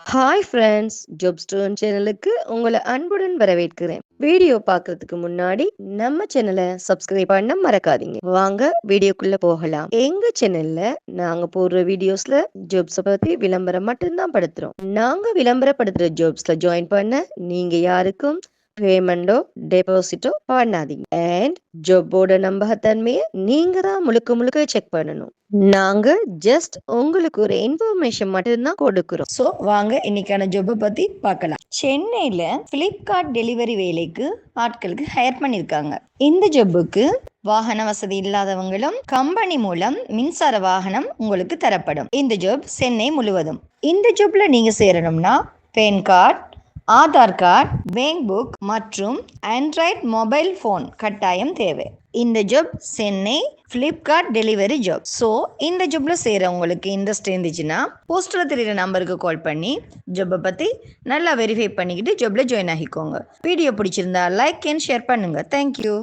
Hi friends, job stone சேனலுக்கு உங்களை அன்புடன் வரவேற்கிறேன். வீடியோ பார்க்கறதுக்கு முன்னாடி நம்ம சேனலை சப்ஸ்கிரைப் பண்ண மறக்காதீங்க. வாங்க வீடியோக்குள்ள போகலாம். எங்க சேனல்ல நாங்க போடுற வீடியோஸ்ல ஜாப்ஸ பத்தி விளம்பரம் மட்டும்தான் படுத்துறோம். நாங்க விளம்பரப்படுத்துற ஜாப்ஸ்ல ஜாயின் பண்ண நீங்க யாருக்கும் பேமெண்டோ டெபாசிட்டோ பண்ணாதீங்க. அண்ட் ஜாப்போட நம்பகத்தன்மையை நீங்க தான் முழுக்க முழுக்க செக் பண்ணணும். நாங்க ஜஸ்ட் உங்களுக்கு ஒரு இன்ஃபர்மேஷன் மட்டும்தான் கொடுக்கிறோம். ஸோ வாங்க இன்னைக்கான ஜாப்பை பத்தி பார்க்கலாம். சென்னையில பிளிப்கார்ட் டெலிவரி வேலைக்கு ஆட்களுக்கு ஹையர் பண்ணியிருக்காங்க. இந்த ஜாப்புக்கு வாகன வசதி இல்லாதவங்களும் கம்பெனி மூலம் மின்சார வாகனம் உங்களுக்கு தரப்படும். இந்த ஜாப் சென்னை முழுவதும். இந்த ஜாப்ல நீங்க சேரணும்னா pan card, Aadhaar card, bank book மற்றும் ஆண்ட்ராய்ட் மொபைல் ஃபோன் கட்டாயம் தேவை. இந்த job Chennai Flipkart delivery job. So இந்த ஜாப்ல சேரவங்களுக்கு இன்ட்ரெஸ்ட் இருந்துச்சுன்னா போஸ்டரில் தெரியுற நம்பருக்கு கால் பண்ணி ஜாப்பை பற்றி நல்லா வெரிஃபை பண்ணிக்கிட்டு ஜாப்ல ஜாயின் ஆகிக்கோங்க. வீடியோ பிடிச்சிருந்தா லைக் அண்ட் ஷேர் பண்ணுங்க. தேங்க்யூ.